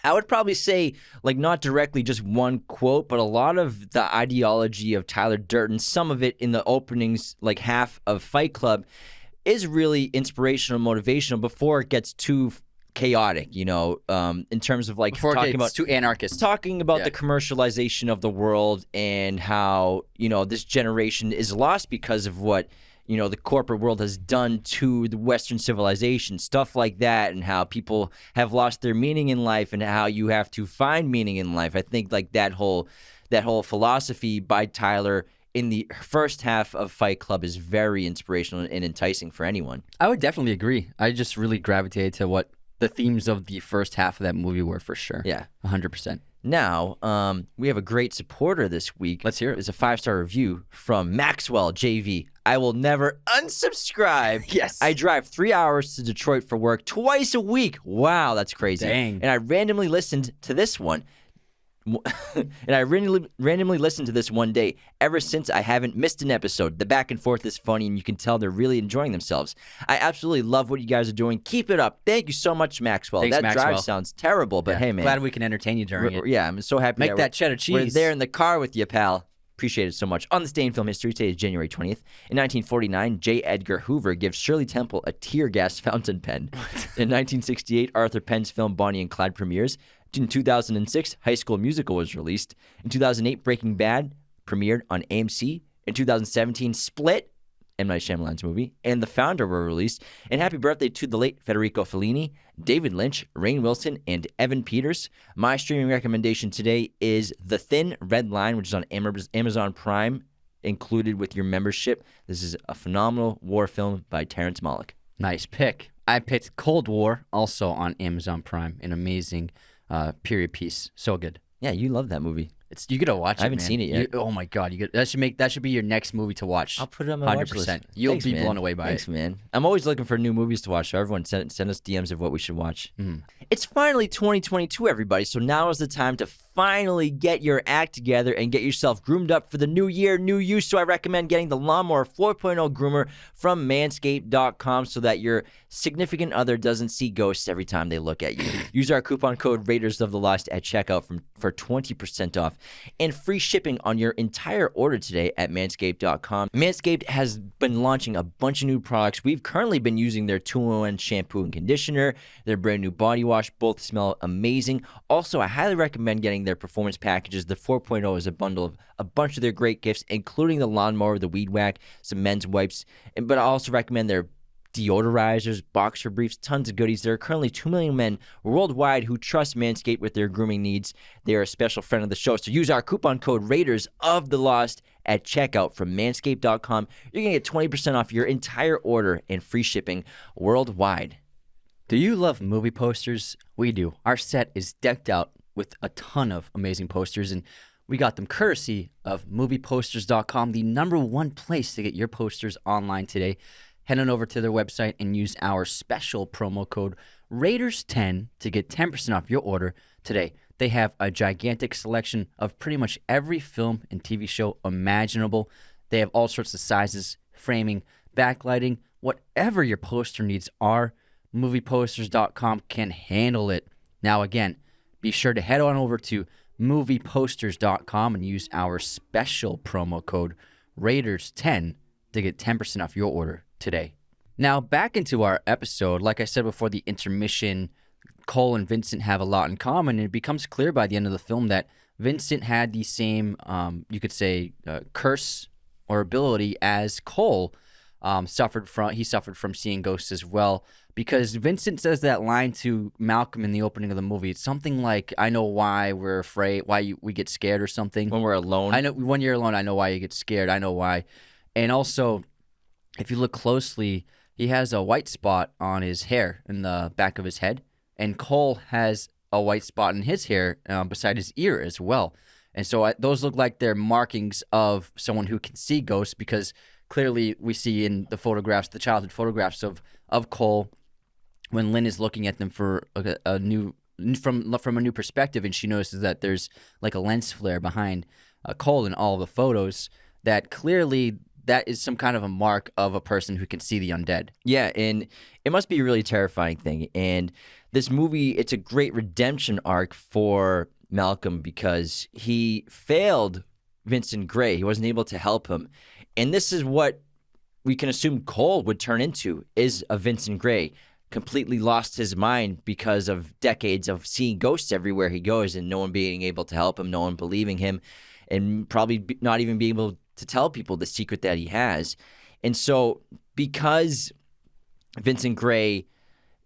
A: I would probably say, like, not directly just one quote, but a lot of the ideology of Tyler Durden, some of it in the openings, like half of Fight Club, is really inspirational, motivational before it gets too chaotic, you know, in terms of like
B: Before
A: talking
B: it
A: about
B: gets too anarchist.
A: talking about
B: Yeah.
A: the commercialization of the world and how, you know, this generation is lost because of what, you know, the corporate world has done to the Western civilization, stuff like that, and how people have lost their meaning in life and how you have to find meaning in life. I think like that whole philosophy by Tyler in the first half of Fight Club is very inspirational and enticing for anyone.
B: I would definitely agree. I just really gravitated to what the themes of the first half of that movie were for sure.
A: Yeah.
B: 100%.
A: Now, we have a great supporter this week.
B: Let's hear it.
A: It's a 5-star review from Maxwell JV. I will never unsubscribe.
B: Yes.
A: I drive 3 hours to Detroit for work twice a week. Wow, that's crazy.
B: Dang.
A: And I randomly listened to this one. And I randomly listened to this one day. Ever since, I haven't missed an episode. The back and forth is funny, and you can tell they're really enjoying themselves. I absolutely love what you guys are doing. Keep it up. Thank you so much, Maxwell.
B: Thanks,
A: that
B: Maxwell.
A: drive sounds terrible, but hey, man.
B: Glad we can entertain you during it.
A: Yeah, I'm so happy
B: Make that cheddar cheese.
A: We're there in the car with you, pal. Appreciate it so much. On this day in film history, today is January 20th. In 1949, J. Edgar Hoover gives Shirley Temple a tear gas fountain pen. In 1968, Arthur Penn's film Bonnie and Clyde premieres. In 2006, High School Musical was released. In 2008, Breaking Bad premiered on AMC. In 2017, Split, M. Night Shyamalan's movie, and The Founder were released. And happy birthday to the late Federico Fellini, David Lynch, Rainn Wilson, and Evan Peters. My streaming recommendation today is The Thin Red Line, which is on Amazon Prime, included with your membership. This is a phenomenal war film by Terrence Malick.
B: Nice pick. I picked Cold War, also on Amazon Prime, an amazing period piece. So good.
A: Yeah, you love that movie.
B: You gotta watch it.
A: I haven't seen it yet.
B: Oh my god, that should be your next movie to watch.
A: I'll put it on my watch list.
B: You'll be blown away by it.
A: Thanks, man. I'm always looking for new movies to watch, so everyone send us DMs of what we should watch.
B: Mm.
A: It's finally 2022, everybody, so now is the time to finally get your act together and get yourself groomed up for the new year, new you. So I recommend getting the Lawnmower 4.0 groomer from Manscaped.com so that your significant other doesn't see ghosts every time they look at you. Use our coupon code Raiders of the Lost at checkout for 20% off and free shipping on your entire order today at Manscaped.com. Manscaped has been launching a bunch of new products. We've currently been using their 2-in-1 shampoo and conditioner, their brand new body wash. Both smell amazing. Also, I highly recommend getting their performance packages. The 4.0 is a bundle of a bunch of their great gifts, including the lawnmower, the weed whack, some men's wipes. But I also recommend their deodorizers, boxer briefs, tons of goodies. There are currently 2 million men worldwide who trust Manscaped with their grooming needs. They are a special friend of the show. So use our coupon code Raiders of the Lost at checkout from Manscaped.com. You're going to get 20% off your entire order and free shipping worldwide.
B: Do you love movie posters? We do. Our set is decked out with a ton of amazing posters, and we got them courtesy of movieposters.com, the #1 place to get your posters online today. Head on over to their website and use our special promo code Raiders10 to get 10% off your order today. They have a gigantic selection of pretty much every film and TV show imaginable. They have all sorts of sizes, framing, backlighting, whatever your poster needs are. Movieposters.com can handle it. Now again, be sure to head on over to movieposters.com and use our special promo code Raiders10 to get 10% off your order today. Now back into our episode. Like I said before the intermission, Cole and Vincent have a lot in common, and it becomes clear by the end of the film that Vincent had the same, you could say, curse or ability as Cole. He suffered from seeing ghosts as well, because Vincent says that line to Malcolm in the opening of the movie. It's something like, "I know why we're afraid, we get scared," or something.
A: When we're alone.
B: I know when you're alone, I know why you get scared. I know why. And also, if you look closely, he has a white spot on his hair in the back of his head, and Cole has a white spot in his hair beside his ear as well. And so those look like they're markings of someone who can see ghosts, because clearly we see in the photographs, the childhood photographs of Cole, when Lynn is looking at them for a new from a new perspective, and she notices that there's like a lens flare behind Cole in all the photos, that clearly that is some kind of a mark of a person who can see the undead.
A: Yeah, and it must be a really terrifying thing. And this movie, it's a great redemption arc for Malcolm, because he failed Vincent Gray. He wasn't able to help him. And this is what we can assume Cole would turn into, is a Vincent Gray. Completely lost his mind because of decades of seeing ghosts everywhere he goes and no one being able to help him, no one believing him, and probably not even being able to tell people the secret that he has. And so because Vincent Gray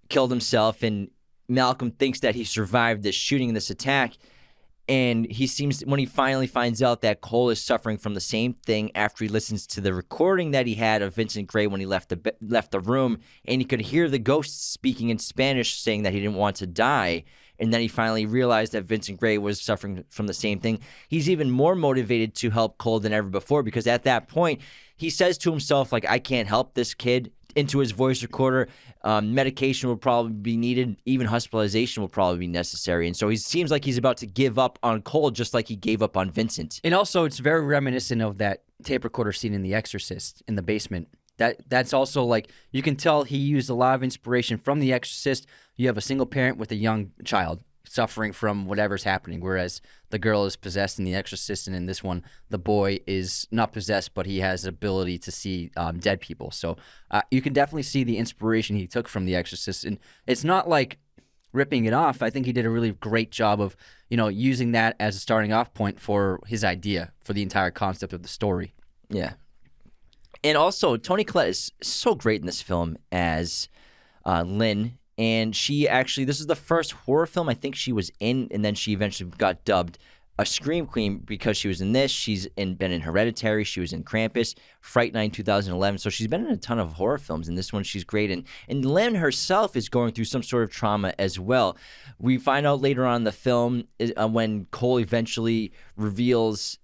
A: killed himself and Malcolm thinks that he survived this shooting, this attack, and when he finally finds out that Cole is suffering from the same thing after he listens to the recording that he had of Vincent Gray when he left the room, and he could hear the ghost speaking in Spanish saying that he didn't want to die, and then he finally realized that Vincent Gray was suffering from the same thing, he's even more motivated to help Cole than ever before, because at that point, he says to himself, like, I can't help this kid, into his voice recorder. Medication will probably be needed. Even hospitalization will probably be necessary. And so he seems like he's about to give up on Cole, just like he gave up on Vincent.
B: And also, it's very reminiscent of that tape recorder scene in The Exorcist in the basement. That's also like, you can tell he used a lot of inspiration from The Exorcist. You have a single parent with a young child. suffering from whatever's happening, whereas the girl is possessed in The Exorcist, and in this one, the boy is not possessed, but he has the ability to see dead people. So you can definitely see the inspiration he took from The Exorcist, and it's not like ripping it off. I think he did a really great job of, using that as a starting off point for his idea for the entire concept of the story.
A: Yeah. And also, Toni Collette is so great in this film as Lynn. And she actually, this is the first horror film I think she was in, and then she eventually got dubbed a Scream Queen because she was in this. She's been in Hereditary. She was in Krampus, Fright Night 2011. So she's been in a ton of horror films, and this one she's great in. And Lynn herself is going through some sort of trauma as well. We find out later on in the film when Cole eventually reveals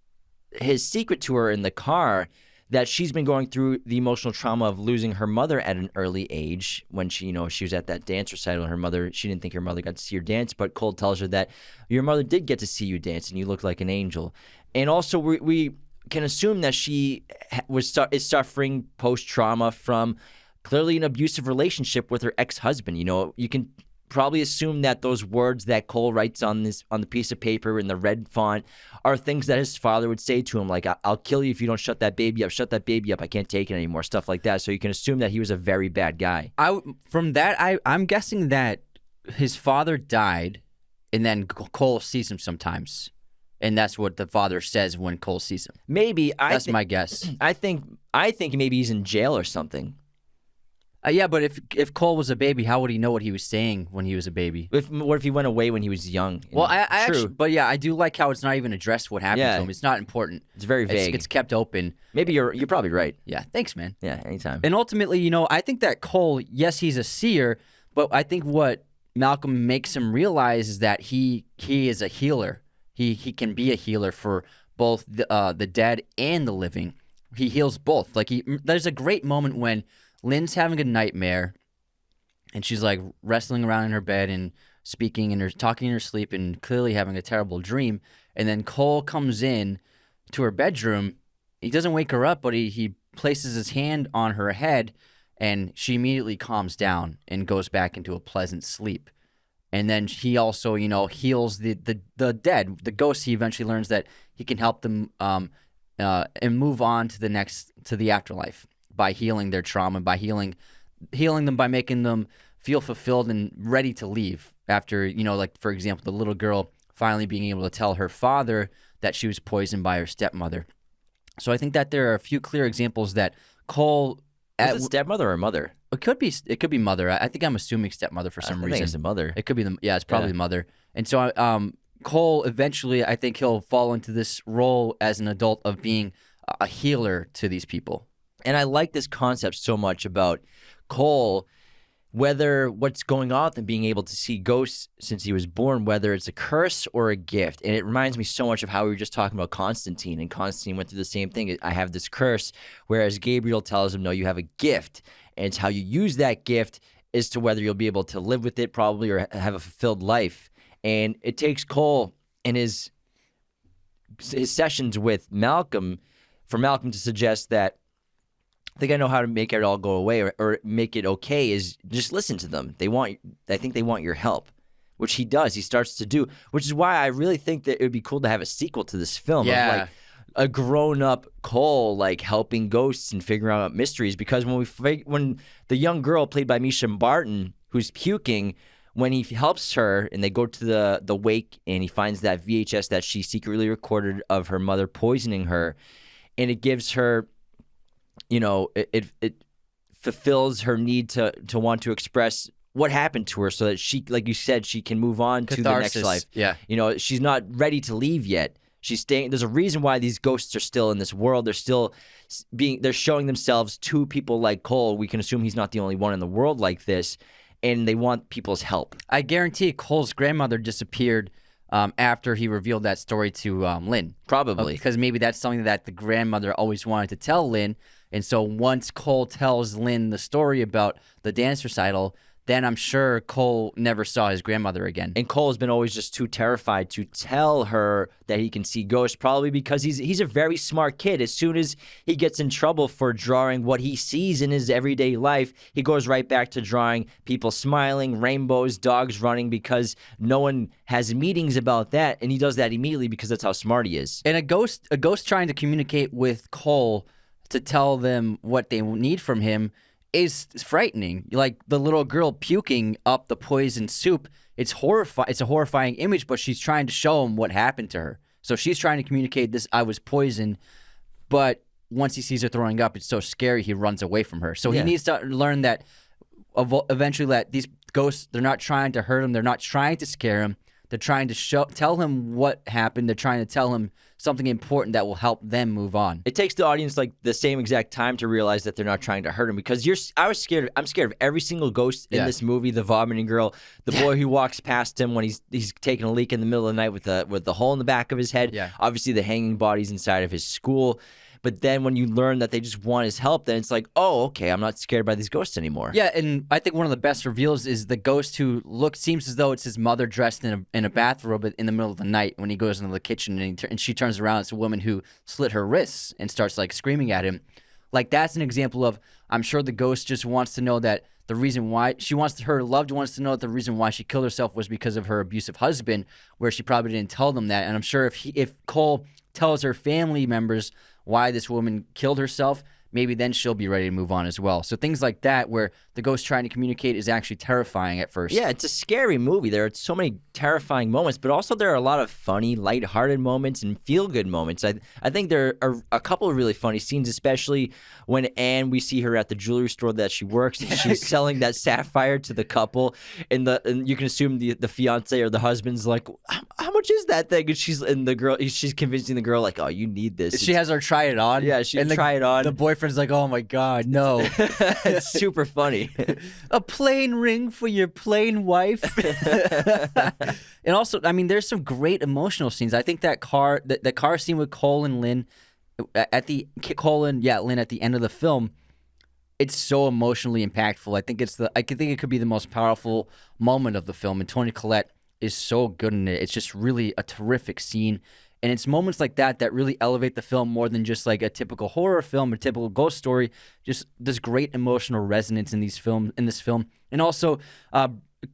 A: his secret to her in the car, that she's been going through the emotional trauma of losing her mother at an early age when she was at that dance recital. She didn't think her mother got to see her dance, but Cole tells her that your mother did get to see you dance and you look like an angel. And also we can assume that she is suffering post-trauma from clearly an abusive relationship with her ex-husband. You can probably assume that those words that Cole writes on the piece of paper in the red font are things that his father would say to him, like, I'll kill you if you don't shut that baby up. Shut that baby up. I can't take it anymore. Stuff like that. So you can assume that he was a very bad guy.
B: I'm guessing that his father died, and then Cole sees him sometimes. And that's what the father says when Cole sees him.
A: Maybe.
B: That's my guess.
A: I think maybe he's in jail or something.
B: Yeah, but if Cole was a baby, how would he know what he was saying when he was a baby?
A: What if he went away when he was young?
B: Well, I actually, but yeah, I do like how it's not even addressed what happened to him. It's not important.
A: It's very vague.
B: It's kept open.
A: Maybe you're probably right.
B: Yeah, thanks, man.
A: Yeah, anytime.
B: And ultimately, I think that Cole, yes, he's a seer, but I think what Malcolm makes him realize is that he is a healer. He can be a healer for both the dead and the living. He heals both. There's a great moment when Lynn's having a nightmare, and she's like wrestling around in her bed and speaking and talking in her sleep and clearly having a terrible dream. And then Cole comes in to her bedroom. He doesn't wake her up, but he places his hand on her head, and she immediately calms down and goes back into a pleasant sleep. And then he also, heals the dead, the ghosts. He eventually learns that he can help them and move on to the afterlife by healing their trauma, by healing them, by making them feel fulfilled and ready to leave after, like, for example, the little girl finally being able to tell her father that she was poisoned by her stepmother. So I think that there are a few clear examples that Cole...
A: Is it stepmother or mother?
B: It could be mother. I think I'm assuming stepmother for some reason.
A: I think it's the mother.
B: It could be it's probably the mother. And so Cole, eventually, I think he'll fall into this role as an adult of being a healer to these people.
A: And I like this concept so much about Cole, whether what's going on with him being able to see ghosts since he was born, whether it's a curse or a gift. And it reminds me so much of how we were just talking about Constantine, and Constantine went through the same thing. I have this curse, whereas Gabriel tells him, no, you have a gift. And it's how you use that gift as to whether you'll be able to live with it probably or have a fulfilled life. And it takes Cole in his sessions with Malcolm for Malcolm to suggest that I think I know how to make it all go away or make it okay is just listen to them. I think they want your help, which he does. He starts to do, which is why I really think that it would be cool to have a sequel to this film.
B: Yeah.
A: Of like a grown-up Cole like helping ghosts and figuring out mysteries. Because when the young girl played by Misha Barton, who's puking, when he helps her and they go to the wake and he finds that VHS that she secretly recorded of her mother poisoning her, and it gives her, it fulfills her need to want to express what happened to her so that she, like you said, she can move on
B: Catharsis.
A: To the next life.
B: Yeah.
A: She's not ready to leave yet. She's staying. There's a reason why these ghosts are still in this world. They're showing themselves to people like Cole. We can assume he's not the only one in the world like this, and they want people's help.
B: I guarantee Cole's grandmother disappeared after he revealed that story to Lynn.
A: Probably.
B: Because maybe that's something that the grandmother always wanted to tell Lynn. And so once Cole tells Lynn the story about the dance recital, then I'm sure Cole never saw his grandmother again.
A: And Cole has been always just too terrified to tell her that he can see ghosts, probably because he's a very smart kid. As soon as he gets in trouble for drawing what he sees in his everyday life, he goes right back to drawing people smiling, rainbows, dogs running, because no one has meetings about that, and he does that immediately because that's how smart he is.
B: And a ghost trying to communicate with Cole to tell them what they need from him is frightening. Like the little girl puking up the poison soup. It's a horrifying image, but she's trying to show him what happened to her. So she's trying to communicate this, I was poisoned, but once he sees her throwing up, it's so scary he runs away from her. So he needs to learn that eventually that these ghosts, they're not trying to hurt him, they're not trying to scare him. They're trying to tell him what happened. They're trying to tell him something important that will help them move on.
A: It takes the audience like the same exact time to realize that they're not trying to hurt him, because I'm scared of every single ghost in this movie. The vomiting girl, the boy who walks past him when he's taking a leak in the middle of the night with the hole in the back of his head. Yeah. Obviously the hanging bodies inside of his school. But then when you learn that they just want his help, then it's like, oh, okay, I'm not scared by these ghosts anymore.
B: Yeah, and I think one of the best reveals is the ghost who seems as though it's his mother dressed in a bathrobe in the middle of the night when he goes into the kitchen and she turns around. It's a woman who slit her wrists and starts like screaming at him. Like that's an example of, I'm sure the ghost just wants to know that the reason why her loved ones to know that the reason why she killed herself was because of her abusive husband, where she probably didn't tell them that. And I'm sure if Cole tells her family members why this woman killed herself, maybe then she'll be ready to move on as well. So things like that where the ghost trying to communicate is actually terrifying at first.
A: Yeah, it's a scary movie. There are so many terrifying moments, but also there are a lot of funny, lighthearted moments and feel-good moments. I think there are a couple of really funny scenes, especially when Anne, we see her at the jewelry store that she works, and she's selling that sapphire to the couple, and you can assume the fiance or the husband's like, how much is that thing? And she's convincing the girl like, oh, you need this.
B: She has her try it on.
A: Yeah, try it on.
B: The boyfriend's like, oh my God, no.
A: It's super funny.
B: A plain ring for your plain wife. And also, I mean, there's some great emotional scenes. I think that car scene with Cole and Lynn Lynn at the end of the film, it's so emotionally impactful. I think it could be the most powerful moment of the film, and Toni Collette is so good in it. It's just really a terrific scene. And it's moments like that that really elevate the film more than just like a typical horror film or typical ghost story. Just this great emotional resonance in this film. And also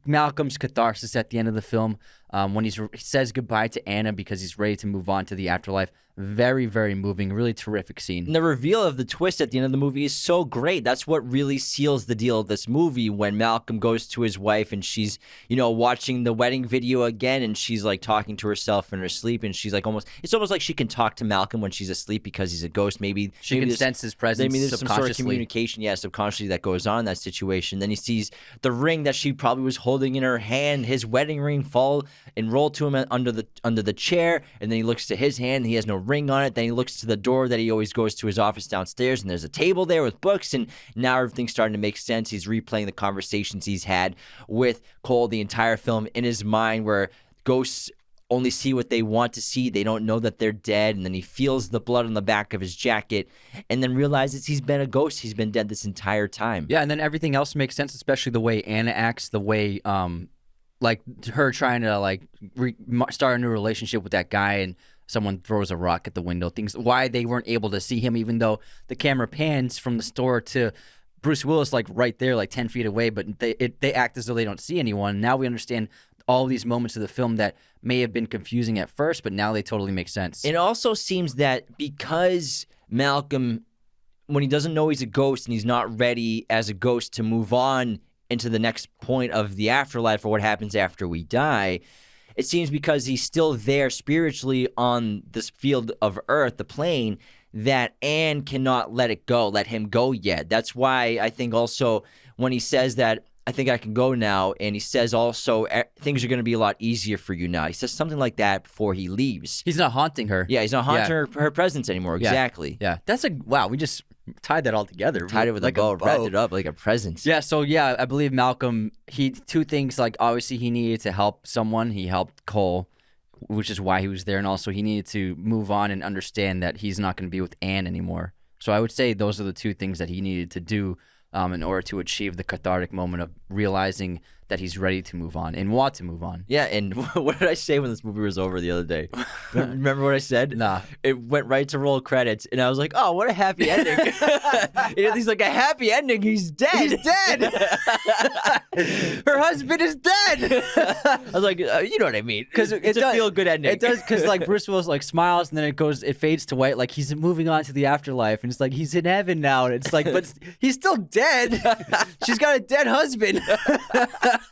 B: Malcolm's catharsis at the end of the film when he says goodbye to Anna because he's ready to move on to the afterlife. Very, very moving, really terrific scene.
A: And the reveal of the twist at the end of the movie is so great. That's what really seals the deal of this movie, when Malcolm goes to his wife and she's, watching the wedding video again, and she's like talking to herself in her sleep, and she's like it's almost like she can talk to Malcolm when she's asleep because he's a ghost. Maybe
B: she can sense his presence.
A: Maybe there's some sort of communication, subconsciously that goes on in that situation. Then he sees the ring that she probably was holding in her hand, his wedding ring, fall and roll to him under the chair, and then he looks to his hand and he has no ring on it. Then he looks to the door that he always goes to his office downstairs, and there's a table there with books, and now everything's starting to make sense. He's replaying the conversations he's had with Cole the entire film in his mind, where ghosts only see what they want to see. They don't know that they're dead. And then he feels the blood on the back of his jacket and then realizes he's been a ghost. He's been dead this entire time.
B: Yeah, and then everything else makes sense, especially the way Anna acts, the way like her trying to start a new relationship with that guy, and someone throws a rock at the window. Why they weren't able to see him, even though the camera pans from the store to Bruce Willis right there, 10 feet away, but they act as though they don't see anyone. Now we understand all these moments of the film that may have been confusing at first, but now they totally make sense.
A: It also seems that because Malcolm, when he doesn't know he's a ghost and he's not ready as a ghost to move on into the next point of the afterlife or what happens after we die, it seems because he's still there spiritually on this field of earth, the plane, that Anne cannot let him go yet. That's why I think also when he says that, I think I can go now, and he says also things are going to be a lot easier for you now. He says something like that before he leaves.
B: He's not haunting her.
A: Yeah, he's not haunting her presence anymore.
B: Yeah.
A: Exactly.
B: Yeah, wow. We just tied that all together.
A: Tied it with a bow, wrapped it up like a present.
B: Yeah. So I believe Malcolm. Two things. Obviously, he needed to help someone. He helped Cole, which is why he was there, and also he needed to move on and understand that he's not going to be with Anne anymore. So I would say those are the two things that he needed to do in order to achieve the cathartic moment of realizing that he's ready to move on and want to move on.
A: Yeah, and what did I say when this movie was over the other day? Remember what I said?
B: Nah.
A: It went right to roll credits, and I was like, oh, what a happy ending. He's like, a happy ending? He's dead.
B: He's dead. Her husband is dead.
A: I was like, you know what I mean? Because it's a feel-good ending.
B: It does, because like Bruce Willis like smiles, and then it fades to white, like he's moving on to the afterlife, and it's like he's in heaven now, and it's like, but he's still dead. She's got a dead husband.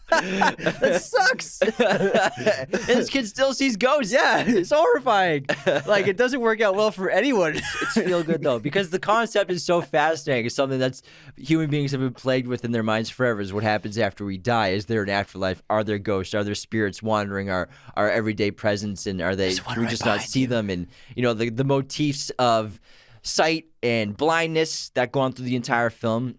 B: That sucks.
A: And this kid still sees ghosts.
B: Yeah, it's horrifying. Like, it doesn't work out well for anyone.
A: It's feel good though, because the concept is so fascinating. It's something that's human beings have been plagued with in their minds forever. Is what happens after we die? Is there an afterlife? Are there ghosts? Are there spirits wandering our everyday presence? And are they? Do we just not see them? And the motifs of sight and blindness that go on through the entire film,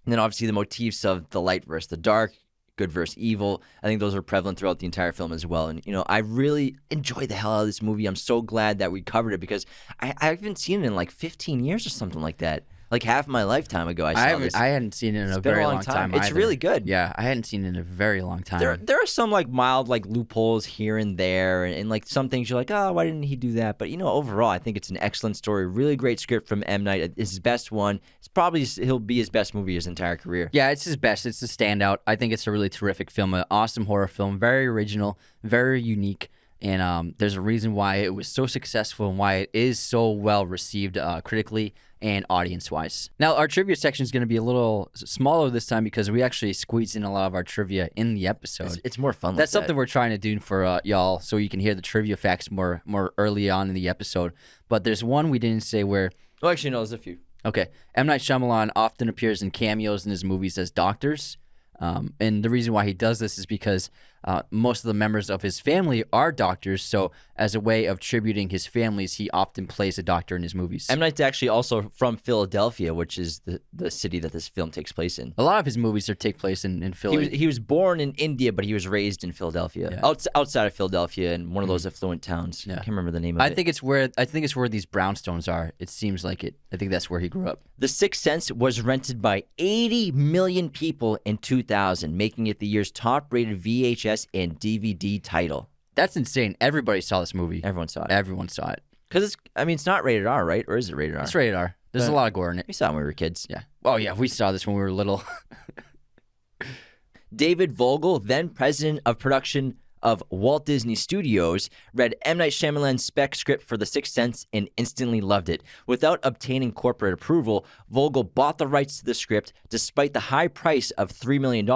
A: and then obviously the motifs of the light versus the dark, good versus evil. I think those are prevalent throughout the entire film as well. And, I really enjoyed the hell out of this movie. I'm so glad that we covered it, because I haven't seen it in like 15 years or something like that. Like half my lifetime ago, I saw this.
B: I hadn't seen it in a very long time
A: It's really good.
B: Yeah, I hadn't seen it in a very long time.
A: There are some like mild like loopholes here and there, and like some things you're like, oh, why didn't he do that? But overall, I think it's an excellent story. Really great script from M. Night. It's his best one. He'll be his best movie his entire career.
B: Yeah, it's his best. It's a standout. I think it's a really terrific film, an awesome horror film, very original, very unique. And there's a reason why it was so successful and why it is so well received critically and audience-wise. Now, our trivia section is going to be a little smaller this time, because we actually squeezed in a lot of our trivia in the episode.
A: It's more fun.
B: That's something we're trying to do for y'all, so you can hear the trivia facts more early on in the episode. But there's one we didn't say where...
A: Oh, actually, no, there's a few.
B: Okay. M. Night Shyamalan often appears in cameos in his movies as doctors. And the reason why he does this is because most of the members of his family are doctors, so as a way of tributing his families, he often plays a doctor in his movies.
A: M. Night's actually also from Philadelphia, which is the city that this film takes place in.
B: A lot of his movies take place in Philly.
A: He was born in India, but he was raised in Philadelphia, outside of Philadelphia, in one of those affluent towns. Yeah. I can't remember the name of it.
B: I think it's where these brownstones are. It seems like it. I think that's where he grew up.
A: The Sixth Sense was rented by 80 million people in 2000, making it the year's top-rated VHS and DVD title.
B: That's insane. Everybody saw this movie.
A: Everyone saw it.
B: Everyone saw it.
A: Because it's not rated R, right? Or is it rated R?
B: It's rated R. There's a lot of gore in it.
A: We saw it when we were kids.
B: Yeah. Oh, yeah. We saw this when we were little.
A: David Vogel, then president of production of Walt Disney Studios, read M. Night Shyamalan's spec script for The Sixth Sense and instantly loved it. Without obtaining corporate approval, Vogel bought the rights to the script despite the high price of $3 million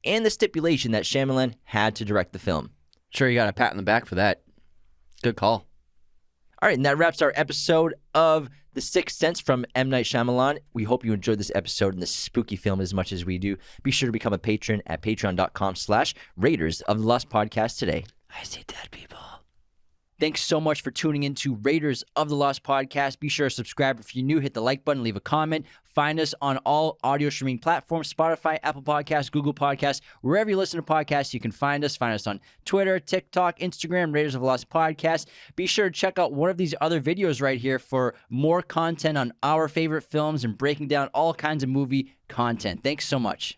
A: and the stipulation that Shyamalan had to direct the film.
B: Sure, you got a pat on the back for that. Good call.
A: All right, and that wraps our episode of The Sixth Sense from M. Night Shyamalan. We hope you enjoyed this episode and this spooky film as much as we do. Be sure to become a patron at patreon.com/Raiders of the Lost Podcast today.
B: I see dead people.
A: Thanks so much for tuning in to Raiders of the Lost Podcast. Be sure to subscribe if you're new. Hit the like button, leave a comment. Find us on all audio streaming platforms, Spotify, Apple Podcasts, Google Podcasts. Wherever you listen to podcasts, you can find us. Find us on Twitter, TikTok, Instagram, Raiders of the Lost Podcast. Be sure to check out one of these other videos right here for more content on our favorite films and breaking down all kinds of movie content. Thanks so much.